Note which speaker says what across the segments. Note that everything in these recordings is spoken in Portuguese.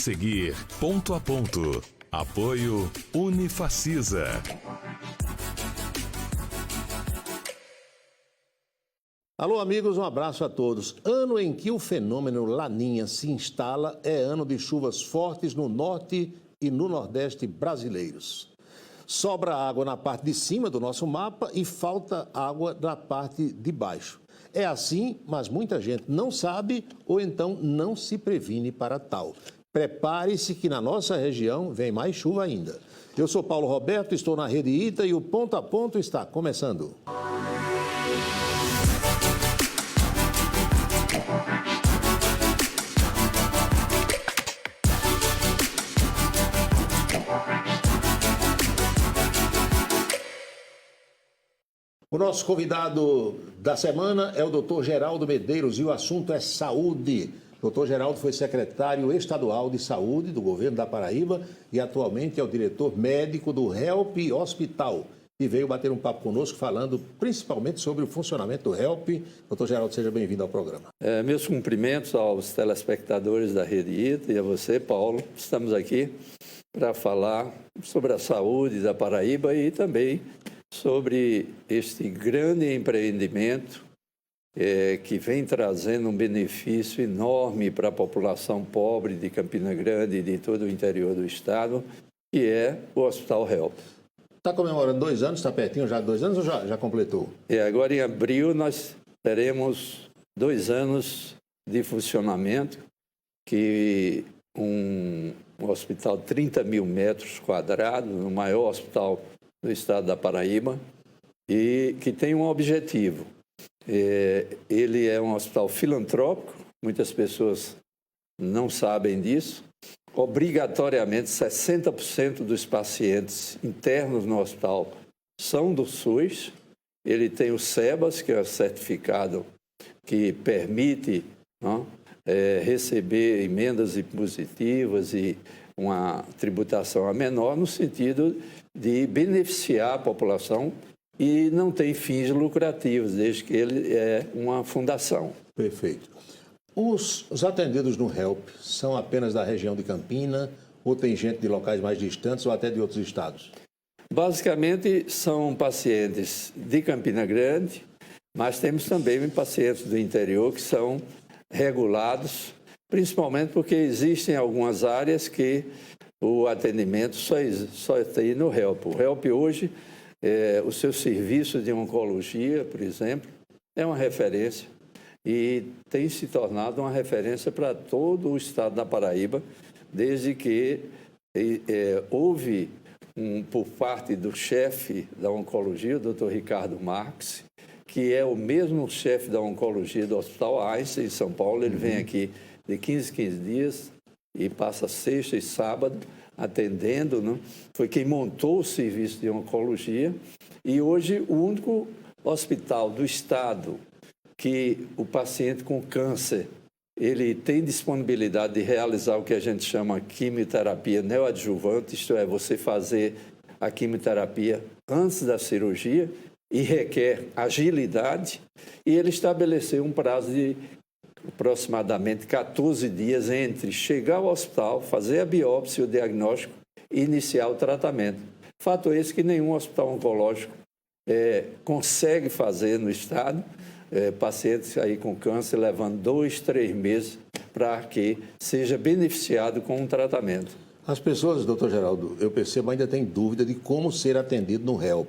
Speaker 1: seguir, Ponto a Ponto. Apoio Unifacisa.
Speaker 2: Alô, amigos, um abraço a todos. Ano em que o fenômeno Laninha se instala é ano de chuvas fortes no norte e no nordeste brasileiros. Sobra água na parte de cima do nosso mapa e falta água na parte de baixo. É assim, mas muita gente não sabe ou então não se previne para tal. Prepare-se que na nossa região vem mais chuva ainda. Eu sou Paulo Roberto, estou na Rede ITA e o Ponto a Ponto está começando. O nosso convidado da semana é o Dr. Geraldo Medeiros e o assunto é saúde. O Dr. Geraldo foi secretário estadual de saúde do governo da Paraíba e atualmente é o diretor médico do HELP Hospital. E veio bater um papo conosco falando principalmente sobre o funcionamento do HELP. Dr. Geraldo, seja bem-vindo ao programa.
Speaker 3: Meus cumprimentos aos telespectadores da Rede ITA e a você, Paulo. Estamos aqui para falar sobre a saúde da Paraíba e também sobre este grande empreendimento que vem trazendo um benefício enorme para a população pobre de Campina Grande e de todo o interior do estado, que é o Hospital HELP.
Speaker 2: Está comemorando 2 anos, está pertinho já de 2 anos ou já completou?
Speaker 3: Agora em abril nós teremos 2 anos de funcionamento, que um hospital de 30 mil metros quadrados, o maior hospital do estado da Paraíba, e que tem um objetivo. Ele é um hospital filantrópico, muitas pessoas não sabem disso. Obrigatoriamente, 60% dos pacientes internos no hospital são do SUS. Ele tem o SEBAS, que é o certificado que permite receber emendas impositivas e uma tributação a menor, no sentido de beneficiar a população, e não tem fins lucrativos, desde que ele é uma fundação.
Speaker 2: Perfeito. Os atendidos no HELP são apenas da região de Campina ou tem gente de locais mais distantes ou até de outros estados?
Speaker 3: Basicamente, são pacientes de Campina Grande, mas temos também pacientes do interior que são regulados, principalmente porque existem algumas áreas que o atendimento só tem no HELP. O HELP hoje, o seu serviço de oncologia, por exemplo, é uma referência e tem se tornado uma referência para todo o estado da Paraíba, desde que houve, por parte do chefe da oncologia, o Dr. Ricardo Marques, que é o mesmo chefe da oncologia do Hospital Einstein, em São Paulo. Ele vem aqui de 15 dias e passa sexta e sábado atendendo, né? Foi quem montou o serviço de oncologia e hoje o único hospital do estado que o paciente com câncer ele tem disponibilidade de realizar o que a gente chama quimioterapia neoadjuvante, isto é, você fazer a quimioterapia antes da cirurgia e requer agilidade, e ele estabeleceu um prazo de aproximadamente 14 dias entre chegar ao hospital, fazer a biópsia, o diagnóstico e iniciar o tratamento. Fato esse que nenhum hospital oncológico consegue fazer no estado, pacientes aí com câncer levando 2, 3 meses para que seja beneficiado com um tratamento.
Speaker 2: As pessoas, doutor Geraldo, eu percebo, ainda têm dúvida de como ser atendido no HELP.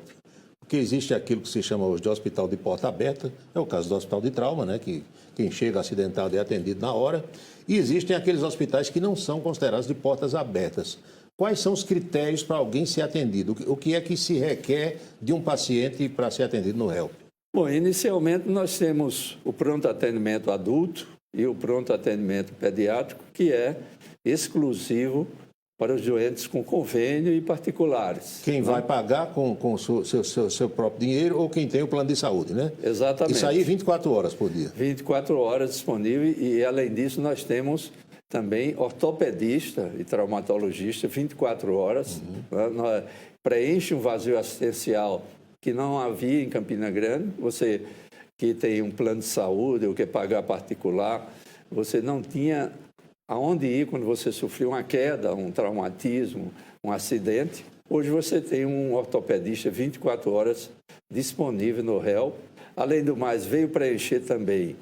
Speaker 2: Porque existe aquilo que se chama hoje de hospital de porta aberta, é o caso do hospital de trauma, né, que quem chega acidentado é atendido na hora, e existem aqueles hospitais que não são considerados de portas abertas. Quais são os critérios para alguém ser atendido? O que é que se requer de um paciente para ser atendido no HELP?
Speaker 3: Bom, inicialmente nós temos o pronto atendimento adulto e o pronto atendimento pediátrico, que é exclusivo para os doentes com convênio e particulares.
Speaker 2: Quem vai pagar com o seu próprio dinheiro ou quem tem o plano de saúde, né?
Speaker 3: Exatamente.
Speaker 2: Isso aí 24 horas por dia.
Speaker 3: 24 horas disponível e, além disso, nós temos também ortopedista e traumatologista 24 horas. Né? Preenche um vazio assistencial que não havia em Campina Grande. Você que tem um plano de saúde ou quer pagar particular, você não tinha aonde ir quando você sofreu uma queda, um traumatismo, um acidente. Hoje você tem um ortopedista 24 horas disponível no HELP. Além do mais, veio preencher também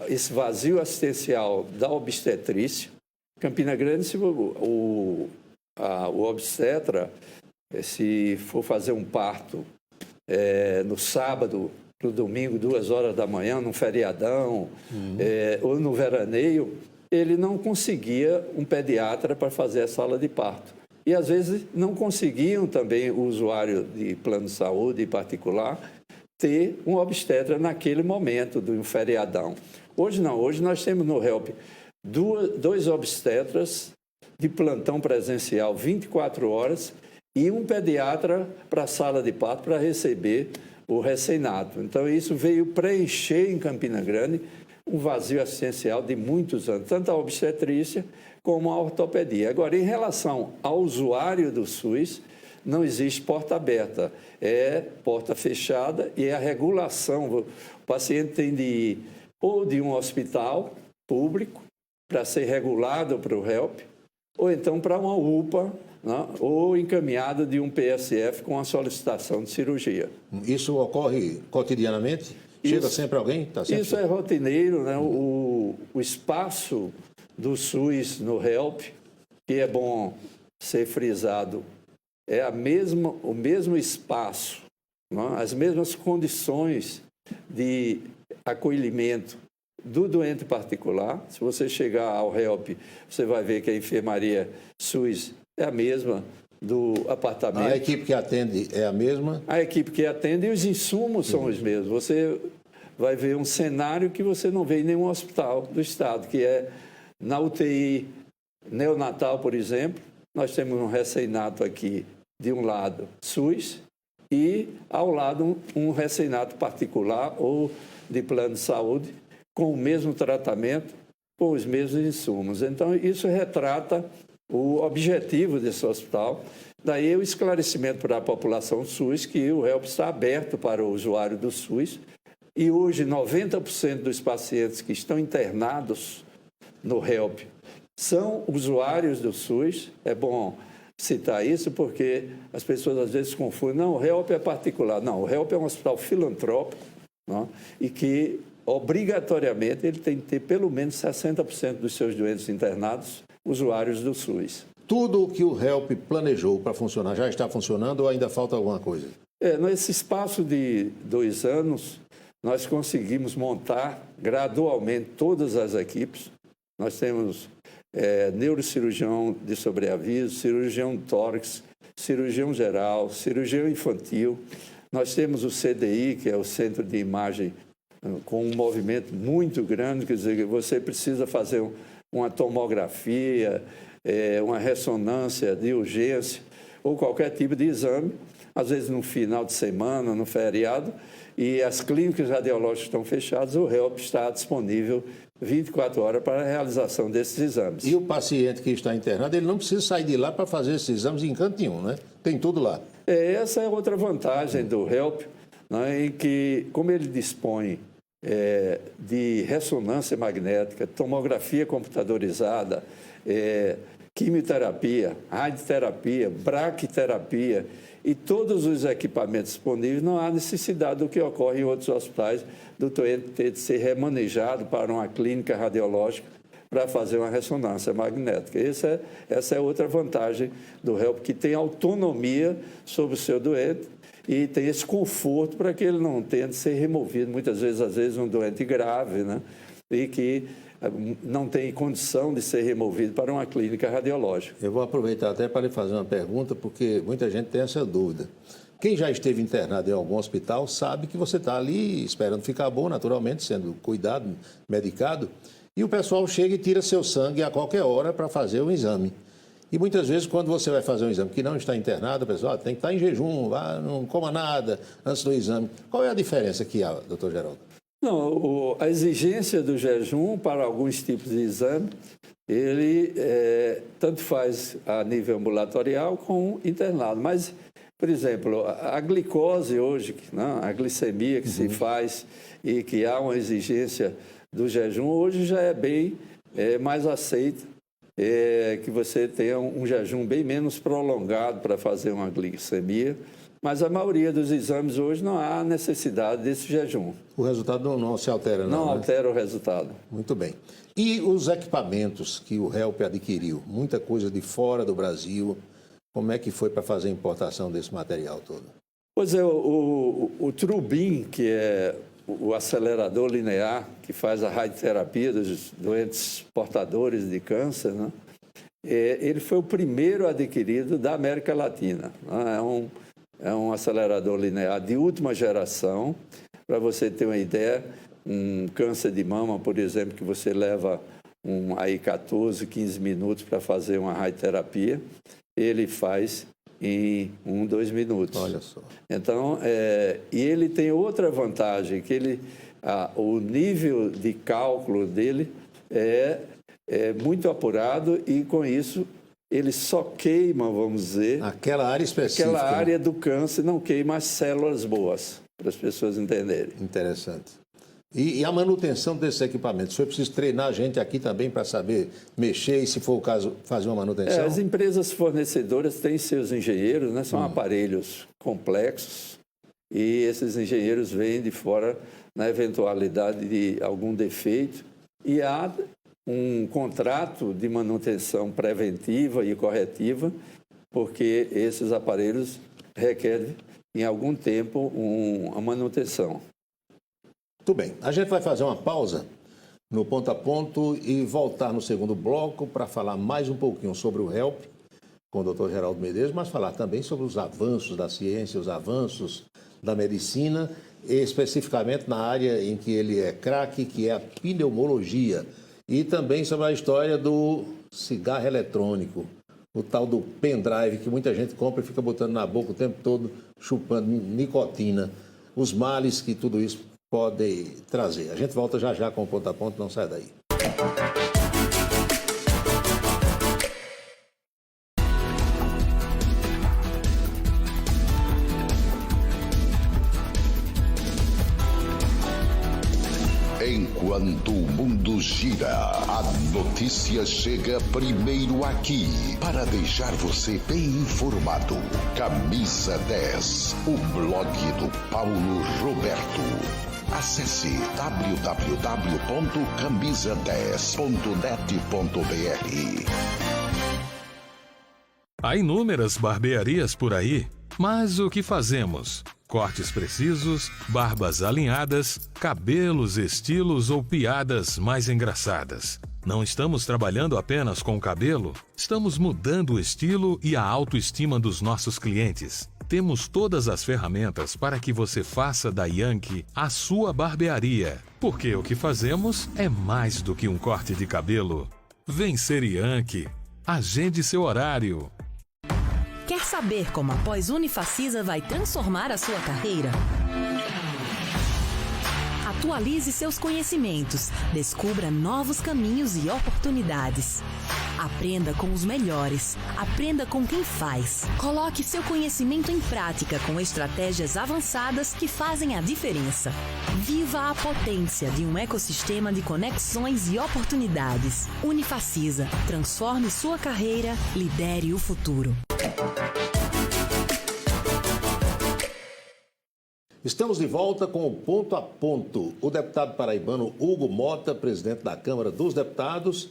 Speaker 3: esse vazio assistencial da obstetrícia. Campina Grande, se o obstetra, se for fazer um parto no sábado, no domingo, 2 horas da manhã, num feriadão, ou no veraneio, ele não conseguia um pediatra para fazer a sala de parto. E, às vezes, não conseguiam também o usuário de plano de saúde particular ter um obstetra naquele momento de um feriadão. Hoje não, hoje nós temos no HELP 2 obstetras de plantão presencial 24 horas e um pediatra para a sala de parto para receber o recém-nato. Então, isso veio preencher em Campina Grande um vazio assistencial de muitos anos, tanto a obstetrícia como a ortopedia. Agora, em relação ao usuário do SUS, não existe porta aberta, é porta fechada e é a regulação. O paciente tem de ir ou de um hospital público para ser regulado para o HELP, ou então para uma UPA, né, ou encaminhado de um PSF com a solicitação de cirurgia.
Speaker 2: Isso ocorre cotidianamente? Chega sempre alguém? Tá sempre...
Speaker 3: Isso é rotineiro, né? O espaço do SUS no HELP, que é bom ser frisado, é o mesmo espaço, né? As mesmas condições de acolhimento do doente particular. Se você chegar ao HELP, você vai ver que a enfermaria SUS é a mesma do apartamento.
Speaker 2: A equipe que atende é a mesma?
Speaker 3: A equipe que atende e os insumos são os mesmos. Você vai ver um cenário que você não vê em nenhum hospital do estado, que é na UTI neonatal, por exemplo, nós temos um recém-nato aqui, de um lado SUS, e ao lado um recém-nato particular ou de plano de saúde, com o mesmo tratamento, com os mesmos insumos. Então, isso retrata o objetivo desse hospital. Daí o esclarecimento para a população SUS que o HELP está aberto para o usuário do SUS. E hoje, 90% dos pacientes que estão internados no HELP são usuários do SUS. É bom citar isso porque as pessoas às vezes confundem. Não, o HELP é particular. Não, o HELP é um hospital filantrópico, não? E que, obrigatoriamente, ele tem que ter pelo menos 60% dos seus doentes internados usuários do SUS.
Speaker 2: Tudo o que o HELP planejou para funcionar já está funcionando ou ainda falta alguma coisa?
Speaker 3: Nesse espaço de 2 anos, nós conseguimos montar gradualmente todas as equipes. Nós temos neurocirurgião de sobreaviso, cirurgião de tórax, cirurgião geral, cirurgião infantil. Nós temos o CDI, que é o Centro de Imagem, com um movimento muito grande, quer dizer, você precisa fazer uma tomografia, uma ressonância de urgência ou qualquer tipo de exame, às vezes no final de semana, no feriado, e as clínicas radiológicas estão fechadas, o HELP está disponível 24 horas para a realização desses exames.
Speaker 2: E o paciente que está internado, ele não precisa sair de lá para fazer esses exames em canto nenhum, né? Tem tudo lá.
Speaker 3: Essa é outra vantagem do HELP, né, em que, como ele dispõe de ressonância magnética, tomografia computadorizada, quimioterapia, radioterapia, braquiterapia e todos os equipamentos disponíveis, não há necessidade do que ocorre em outros hospitais do doente ter de ser remanejado para uma clínica radiológica para fazer uma ressonância magnética. Essa é outra vantagem do HELP, que tem autonomia sobre o seu doente e tem esse conforto para que ele não tenha de ser removido, muitas vezes, às vezes, um doente grave, né? E que não tem condição de ser removido para uma clínica radiológica.
Speaker 2: Eu vou aproveitar até para lhe fazer uma pergunta, porque muita gente tem essa dúvida. Quem já esteve internado em algum hospital sabe que você está ali esperando ficar bom, naturalmente, sendo cuidado, medicado, e o pessoal chega e tira seu sangue a qualquer hora para fazer um exame. E muitas vezes, quando você vai fazer um exame que não está internado, o pessoal tem que estar em jejum, não coma nada antes do exame. Qual é a diferença que há, doutor Geraldo?
Speaker 3: Não, a exigência do jejum para alguns tipos de exame, ele tanto faz a nível ambulatorial como internado. Mas, por exemplo, a glicose hoje, não, a glicemia que se faz e que há uma exigência do jejum, hoje já é bem é mais aceita que você tenha um jejum bem menos prolongado para fazer uma glicemia, mas a maioria dos exames hoje não há necessidade desse jejum.
Speaker 2: O resultado não se altera, não?
Speaker 3: Não altera o resultado.
Speaker 2: Muito bem. E os equipamentos que o HELP adquiriu? Muita coisa de fora do Brasil. Como é que foi para fazer a importação desse material todo?
Speaker 3: Pois é, o Trubin, que é o acelerador linear que faz a radioterapia dos doentes portadores de câncer, né? Ele foi o primeiro adquirido da América Latina. Né? É um acelerador linear de última geração. Para você ter uma ideia, um câncer de mama, por exemplo, que você leva aí 14, 15 minutos para fazer uma radioterapia, ele faz em 2 minutos.
Speaker 2: Olha só.
Speaker 3: Então, e ele tem outra vantagem, que o nível de cálculo dele é muito apurado e, com isso, ele só queima, vamos dizer...
Speaker 2: Aquela área específica.
Speaker 3: Aquela área do câncer não queima as células boas, para as pessoas entenderem.
Speaker 2: Interessante. E a manutenção desses equipamentos? Foi preciso treinar a gente aqui também para saber mexer e, se for o caso, fazer uma manutenção?
Speaker 3: As empresas fornecedoras têm seus engenheiros, né? São aparelhos complexos e esses engenheiros vêm de fora na eventualidade de algum defeito e há um contrato de manutenção preventiva e corretiva, porque esses aparelhos requerem, em algum tempo, uma manutenção.
Speaker 2: Muito bem. A gente vai fazer uma pausa no ponto a ponto e voltar no segundo bloco para falar mais um pouquinho sobre o HELP com o Dr. Geraldo Medeiros, mas falar também sobre os avanços da ciência, os avanços da medicina, especificamente na área em que ele é craque, que é a pneumologia, e também sobre a história do cigarro eletrônico, o tal do pendrive que muita gente compra e fica botando na boca o tempo todo, chupando nicotina, os males que tudo isso pode trazer. A gente volta já já com o ponto a ponto, não sai daí.
Speaker 4: Enquanto o mundo gira, a notícia chega primeiro aqui para deixar você bem informado. Camisa 10, o blog do Paulo Roberto. Acesse www.camisa10.net.br.
Speaker 1: Há inúmeras barbearias por aí, mas o que fazemos? Cortes precisos, barbas alinhadas, cabelos, estilos ou piadas mais engraçadas. Não estamos trabalhando apenas com o cabelo, estamos mudando o estilo e a autoestima dos nossos clientes. Temos todas as ferramentas para que você faça da Yankee a sua barbearia. Porque o que fazemos é mais do que um corte de cabelo. Vem ser Yankee. Agende seu horário.
Speaker 5: Quer saber como a pós-Unifacisa vai transformar a sua carreira? Atualize seus conhecimentos, descubra novos caminhos e oportunidades. Aprenda com os melhores, aprenda com quem faz. Coloque seu conhecimento em prática com estratégias avançadas que fazem a diferença. Viva a potência de um ecossistema de conexões e oportunidades. Unifacisa, transforme sua carreira, lidere o futuro.
Speaker 2: Estamos de volta com o Ponto a Ponto. O deputado paraibano Hugo Mota, presidente da Câmara dos Deputados,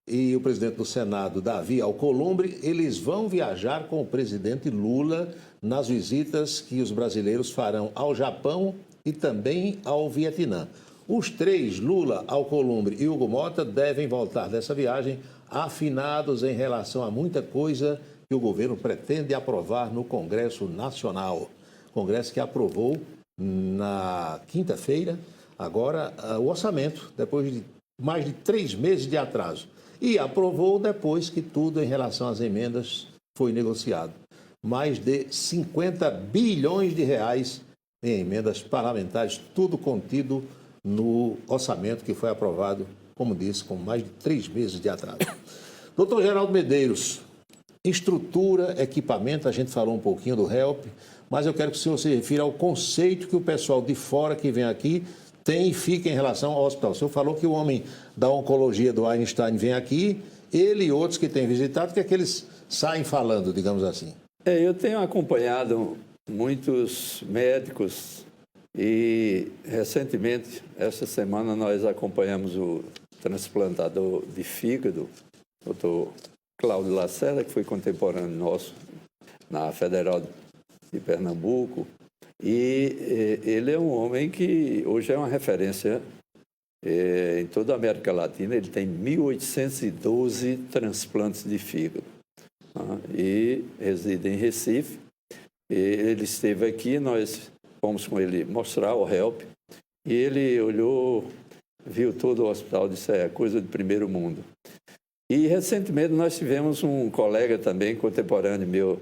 Speaker 2: e o presidente do Senado, Davi Alcolumbre, eles vão viajar com o presidente Lula nas visitas que os brasileiros farão ao Japão e também ao Vietnã. Os três, Lula, Alcolumbre e Hugo Mota, devem voltar dessa viagem afinados em relação a muita coisa que o governo pretende aprovar no Congresso Nacional. Congresso que aprovou na quinta-feira, agora, o orçamento, depois de mais de 3 meses de atraso. E aprovou depois que tudo em relação às emendas foi negociado. Mais de 50 bilhões de reais em emendas parlamentares, tudo contido no orçamento que foi aprovado, como disse, com mais de 3 meses de atraso. Doutor Geraldo Medeiros, estrutura, equipamento, a gente falou um pouquinho do HELP, mas eu quero que o senhor se refira ao conceito que o pessoal de fora que vem aqui tem e fica em relação ao hospital. O senhor falou que o homem da oncologia do Einstein vem aqui, ele e outros que têm visitado, que é que eles saem falando, digamos assim.
Speaker 3: Eu tenho acompanhado muitos médicos e, recentemente, essa semana, nós acompanhamos o transplantador de fígado, Dr. Cláudio Lacerda, que foi contemporâneo nosso na Federal de Pernambuco. E ele é um homem que hoje é uma referência em toda a América Latina. Ele tem 1.812 transplantes de fígado e reside em Recife. Ele esteve aqui, nós fomos com ele mostrar o HELP e ele olhou, viu todo o hospital, disse, é coisa de primeiro mundo. E recentemente nós tivemos um colega também, contemporâneo meu,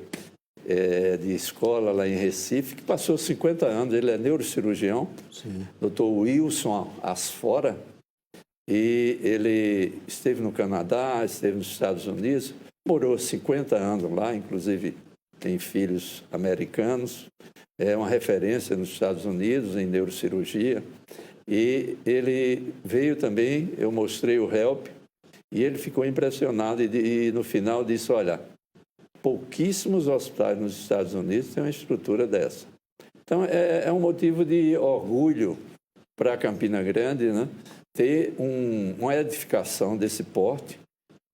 Speaker 3: de escola lá em Recife, que passou 50 anos, ele é neurocirurgião, Dr. Wilson Asfora, e ele esteve no Canadá, esteve nos Estados Unidos, morou 50 anos lá, inclusive tem filhos americanos, é uma referência nos Estados Unidos em neurocirurgia, e ele veio também, eu mostrei o HELP, e ele ficou impressionado e no final disse, olha, pouquíssimos hospitais nos Estados Unidos têm uma estrutura dessa. Então, é um motivo de orgulho para Campina Grande, né, ter uma edificação desse porte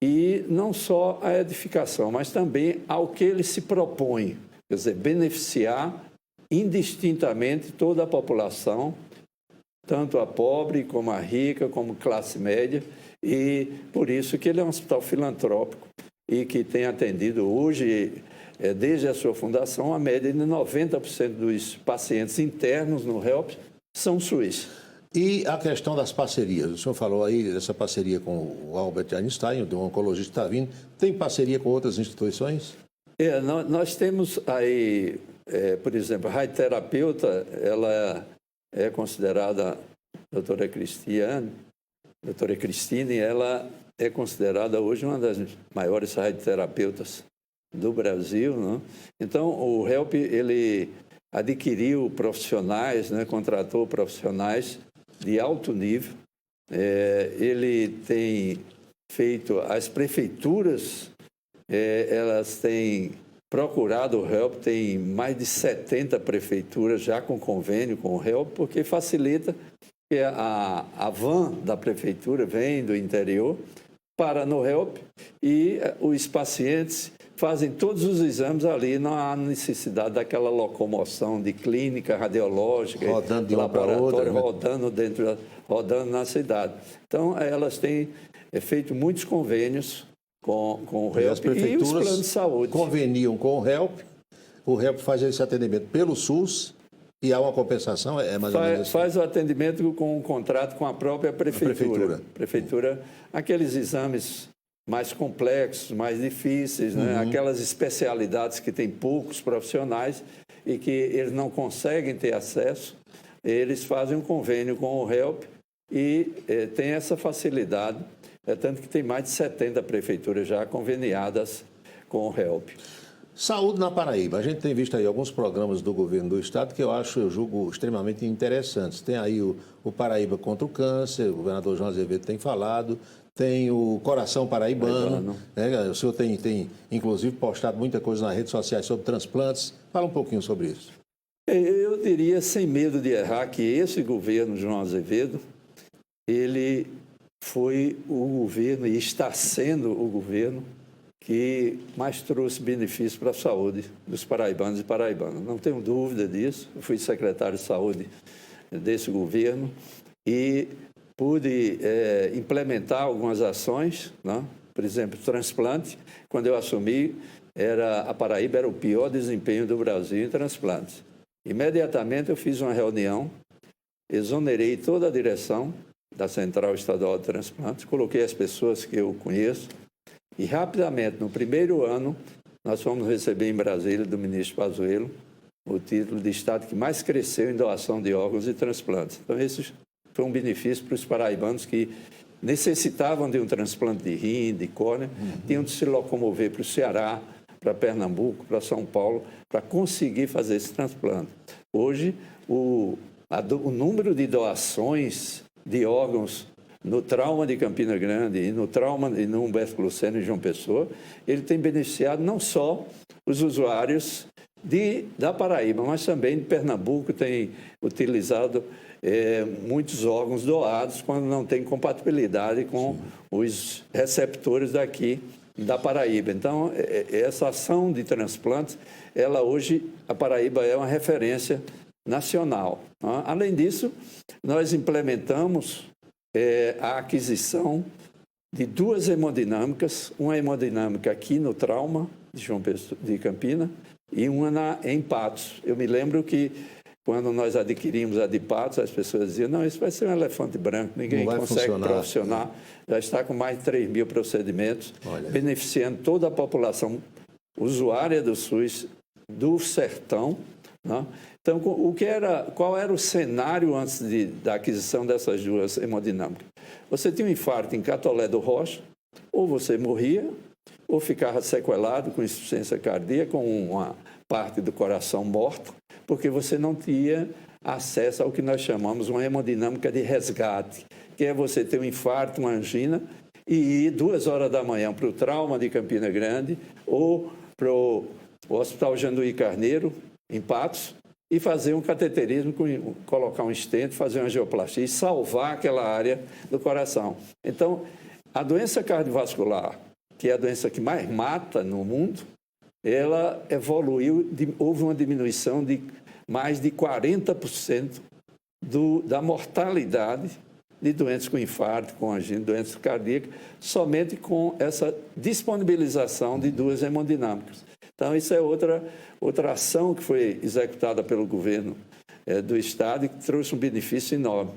Speaker 3: e não só a edificação, mas também ao que ele se propõe, quer dizer, beneficiar indistintamente toda a população, tanto a pobre como a rica, como classe média, e por isso que ele é um hospital filantrópico e que tem atendido hoje, desde a sua fundação, a média de 90% dos pacientes internos no HELP são suíços.
Speaker 2: E a questão das parcerias, o senhor falou aí dessa parceria com o Albert Einstein, o oncologista está vindo, tem parceria com outras instituições?
Speaker 3: Nós temos aí, por exemplo, a radioterapeuta, ela é considerada, a doutora Cristine, ela é considerada hoje uma das maiores radioterapeutas do Brasil, né? Então, o HELP, ele adquiriu profissionais, né? Contratou profissionais de alto nível. Ele tem feito, as prefeituras, elas têm procurado o HELP, tem mais de 70 prefeituras já com convênio com o HELP, porque facilita que a van da prefeitura vem do interior, para no HELP e os pacientes fazem todos os exames ali, não há necessidade daquela locomoção de clínica radiológica,
Speaker 2: rodando de
Speaker 3: laboratório,
Speaker 2: outra, né?
Speaker 3: rodando na cidade. Então, elas têm feito muitos convênios com o HELP e os planos de saúde.
Speaker 2: Conveniam com o HELP faz esse atendimento pelo SUS e há uma compensação, mais ou menos assim? Faz
Speaker 3: o atendimento com um contrato com a própria prefeitura. Prefeitura, aqueles exames mais complexos, mais difíceis, né? Aquelas especialidades que tem poucos profissionais e que eles não conseguem ter acesso, eles fazem um convênio com o HELP e tem essa facilidade, tanto que tem mais de 70 prefeituras já conveniadas com o HELP.
Speaker 2: Saúde na Paraíba. A gente tem visto aí alguns programas do governo do estado que eu julgo extremamente interessantes. Tem aí o Paraíba contra o Câncer, o governador João Azevedo tem falado, tem o Coração Paraibano, né? O senhor tem inclusive postado muita coisa nas redes sociais sobre transplantes. Fala um pouquinho sobre isso.
Speaker 3: Eu diria, sem medo de errar, que esse governo João Azevedo, ele foi o governo e está sendo o governo que mais trouxe benefícios para a saúde dos paraibanos e paraibanas. Não tenho dúvida disso. Eu fui secretário de saúde desse governo e pude implementar algumas ações, né? Por exemplo, transplante. Quando eu assumi, a Paraíba era o pior desempenho do Brasil em transplantes. Imediatamente eu fiz uma reunião, exonerei toda a direção da Central Estadual de Transplantes, coloquei as pessoas que eu conheço, e rapidamente, no primeiro ano, nós fomos receber em Brasília, do ministro Pazuello, o título de estado que mais cresceu em doação de órgãos e transplantes. Então, esse foi um benefício para os paraibanos que necessitavam de um transplante de rim, de córnea, tinham de se locomover para o Ceará, para Pernambuco, para São Paulo, para conseguir fazer esse transplante. Hoje, o o número de doações de órgãos no trauma de Campina Grande e no trauma e no Humberto Luceno e João Pessoa, ele tem beneficiado não só os usuários da Paraíba, mas também de Pernambuco, tem utilizado muitos órgãos doados quando não tem compatibilidade com os receptores daqui da Paraíba. Então, essa ação de transplantes, hoje, a Paraíba é uma referência nacional. Além disso, nós implementamos a aquisição de 2 hemodinâmicas, uma hemodinâmica aqui no trauma de Campina e uma em Patos. Eu me lembro que quando nós adquirimos a de Patos, as pessoas diziam, não, isso vai ser um elefante branco, ninguém consegue profissionar. Já está com mais de 3 mil procedimentos, beneficiando toda a população usuária do SUS do sertão. Né? Então, qual era o cenário antes da aquisição dessas 2 hemodinâmicas? Você tinha um infarto em Catolé do Rocha, ou você morria, ou ficava sequelado com insuficiência cardíaca, com uma parte do coração morta, porque você não tinha acesso ao que nós chamamos uma hemodinâmica de resgate, que é você ter um infarto, uma angina, e ir 2 horas da manhã para o trauma de Campina Grande ou para o Hospital Janduí Carneiro, em Patos, e fazer um cateterismo, colocar um stent, fazer uma angioplastia e salvar aquela área do coração. Então, a doença cardiovascular, que é a doença que mais mata no mundo, ela evoluiu, houve uma diminuição de mais de 40% da mortalidade de doentes com infarto, com angina, doenças cardíacas, somente com essa disponibilização de 2 hemodinâmicas. Então, isso é outra ação que foi executada pelo governo do Estado e que trouxe um benefício enorme.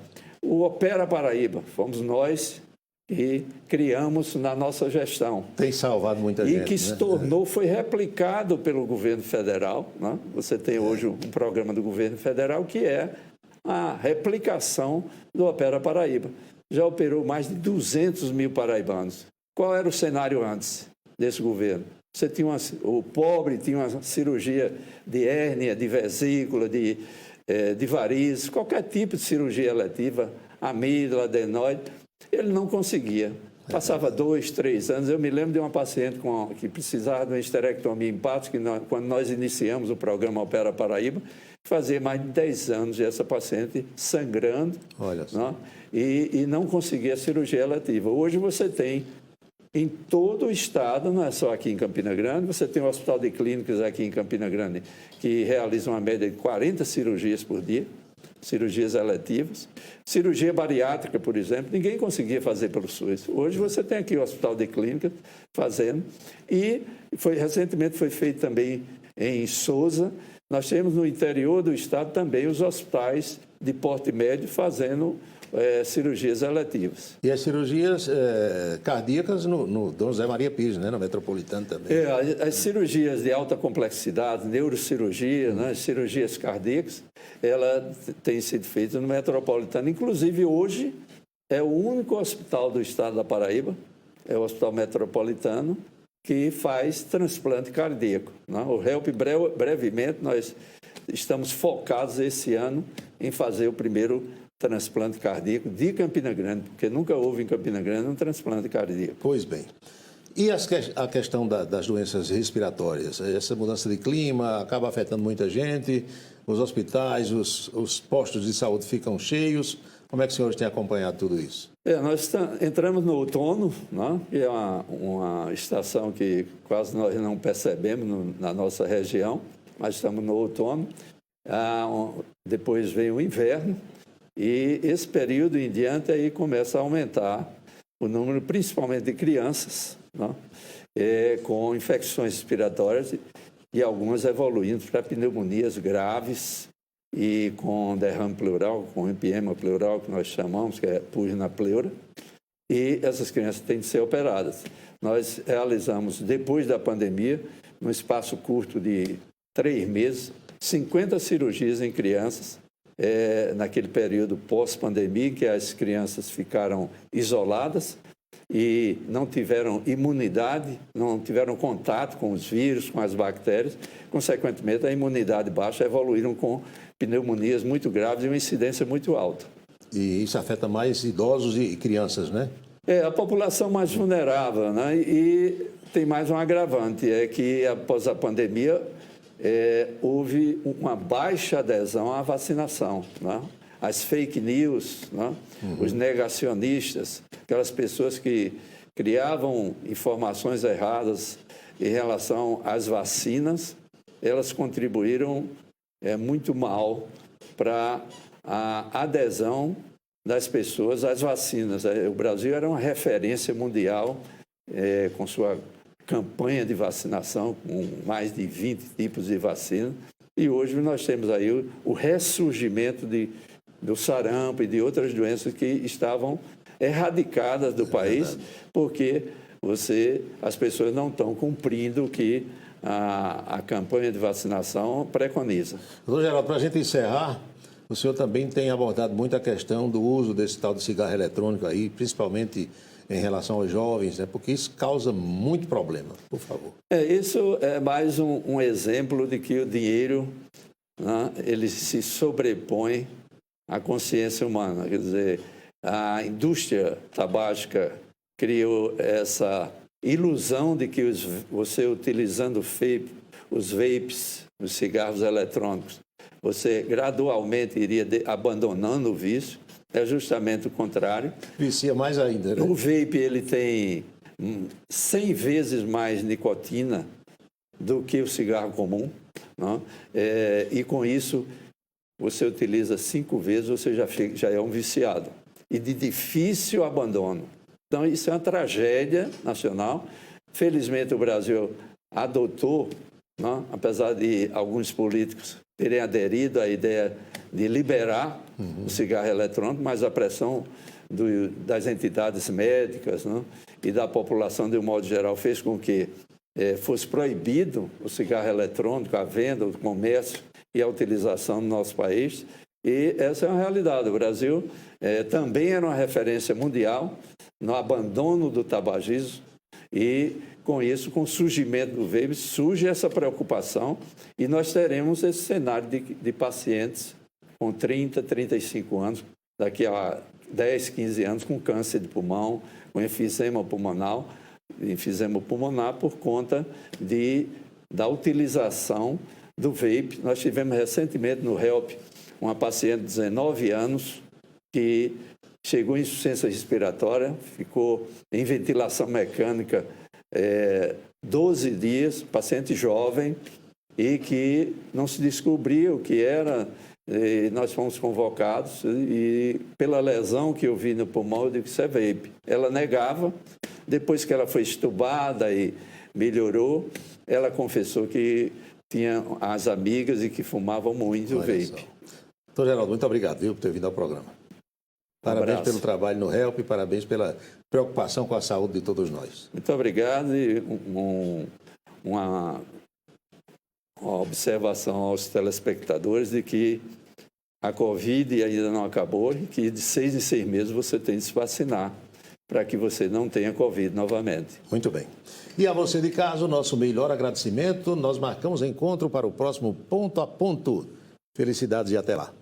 Speaker 3: O Opera Paraíba, fomos nós que criamos na nossa gestão.
Speaker 2: Tem salvado muita gente.
Speaker 3: E que se tornou, foi replicado pelo governo federal. Né? Você tem hoje um programa do governo federal que é a replicação do Opera Paraíba. Já operou mais de 200 mil paraibanos. Qual era o cenário antes desse governo? Você tinha o pobre tinha uma cirurgia de hérnia, de vesícula, de varizes, qualquer tipo de cirurgia eletiva, amígdala, adenoide, ele não conseguia. Passava 2, 3 anos. Eu me lembro de uma paciente que precisava de uma esterectomia em Patos, quando nós iniciamos o programa Opera Paraíba, fazia mais de 10 anos e essa paciente sangrando.
Speaker 2: Olha só.
Speaker 3: Né? E não conseguia cirurgia eletiva. Hoje você tem em todo o estado, não é só aqui em Campina Grande, você tem o Hospital de Clínicas aqui em Campina Grande, que realiza uma média de 40 cirurgias por dia, cirurgias eletivas. Cirurgia bariátrica, por exemplo, ninguém conseguia fazer pelo SUS. Hoje você tem aqui o Hospital de Clínicas fazendo, e recentemente foi feito também em Sousa. Nós temos no interior do estado também os hospitais de porte médio fazendo cirurgias eletivas.
Speaker 2: E as cirurgias cardíacas no Dom José Maria Pires, né? No Metropolitano também.
Speaker 3: As cirurgias de alta complexidade, neurocirurgia, né? As cirurgias cardíacas, ela tem sido feita no Metropolitano. Inclusive, hoje, é o único hospital do estado da Paraíba, é o Hospital Metropolitano, que faz transplante cardíaco. Né? O HELP, brevemente, nós estamos focados esse ano em fazer o primeiro transplante cardíaco de Campina Grande, porque nunca houve em Campina Grande um transplante cardíaco.
Speaker 2: Pois bem. E a questão das doenças respiratórias? Essa mudança de clima acaba afetando muita gente, os hospitais, os postos de saúde ficam cheios. Como é que os senhores têm acompanhado tudo isso?
Speaker 3: Nós entramos no outono, né? Que é uma estação que quase nós não percebemos na nossa região, mas estamos no outono. Depois vem o inverno. E esse período em diante aí começa a aumentar o número, principalmente de crianças, né? Com infecções respiratórias e algumas evoluindo para pneumonias graves e com derrame pleural, com empiema pleural, que nós chamamos, que é pus na pleura. E essas crianças têm de ser operadas. Nós realizamos, depois da pandemia, num espaço curto de 3 meses, 50 cirurgias em crianças, naquele período pós-pandemia, em que as crianças ficaram isoladas, e não tiveram imunidade, não tiveram contato com os vírus, com as bactérias, consequentemente a imunidade baixa, evoluíram com pneumonias muito graves e uma incidência muito alta.
Speaker 2: E isso afeta mais idosos e crianças, né?
Speaker 3: É a população mais vulnerável, né? E tem mais um agravante, é que após a pandemia houve uma baixa adesão à vacinação, né? As fake news, né? Os negacionistas, aquelas pessoas que criavam informações erradas em relação às vacinas, elas contribuíram muito mal para a adesão das pessoas às vacinas. O Brasil era uma referência mundial com sua campanha de vacinação, com mais de 20 tipos de vacina, e hoje nós temos aí o ressurgimento do sarampo e de outras doenças que estavam erradicadas do país, porque as pessoas não estão cumprindo o que a campanha de vacinação preconiza.
Speaker 2: Doutor Geraldo, para a gente encerrar, o senhor também tem abordado muito a questão do uso desse tal de cigarro eletrônico aí, principalmente em relação aos jovens, né? Porque isso causa muito problema. Por favor.
Speaker 3: Isso é mais um exemplo de que o dinheiro, né, ele se sobrepõe à consciência humana. Quer dizer, a indústria tabágica criou essa ilusão de que você utilizando os vapes, os cigarros eletrônicos, você gradualmente iria abandonando o vício. É justamente o contrário.
Speaker 2: Vicia mais ainda, né?
Speaker 3: O vape ele tem 100 vezes mais nicotina do que o cigarro comum, né? E com isso você utiliza 5 vezes, você já é um viciado. E de difícil abandono. Então isso é uma tragédia nacional. Felizmente o Brasil adotou, né? Apesar de alguns políticos terem aderido à ideia de liberar o cigarro eletrônico, mas a pressão das entidades médicas, né, e da população de um modo geral fez com que fosse proibido o cigarro eletrônico, a venda, o comércio e a utilização no nosso país. E essa é uma realidade. O Brasil também era uma referência mundial no abandono do tabagismo e, com isso, com o surgimento do vape, surge essa preocupação e nós teremos esse cenário de pacientes com 30, 35 anos, daqui a 10, 15 anos, com câncer de pulmão, com enfisema pulmonar por conta da utilização do vape. Nós tivemos recentemente no HELP uma paciente de 19 anos que chegou em insuficiência respiratória, ficou em ventilação mecânica 12 dias, paciente jovem, e que não se descobria o que era. E nós fomos convocados e pela lesão que eu vi no pulmão, eu digo que isso é vape. Ela negava, depois que ela foi estubada e melhorou, ela confessou que tinha as amigas e que fumavam muito o vape.
Speaker 2: Doutor Geraldo, muito obrigado, por ter vindo ao programa. Parabéns pelo trabalho no HELP e parabéns pela preocupação com a saúde de todos nós.
Speaker 3: Muito obrigado e uma observação aos telespectadores de que a Covid ainda não acabou e que de 6 em 6 meses você tem de se vacinar para que você não tenha Covid novamente.
Speaker 2: Muito bem. E a você de casa, o nosso melhor agradecimento. Nós marcamos encontro para o próximo Ponto a Ponto. Felicidades e até lá.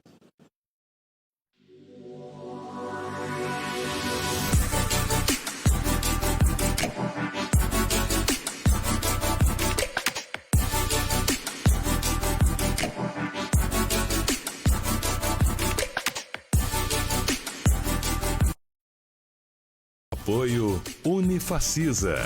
Speaker 1: Apoio Unifacisa.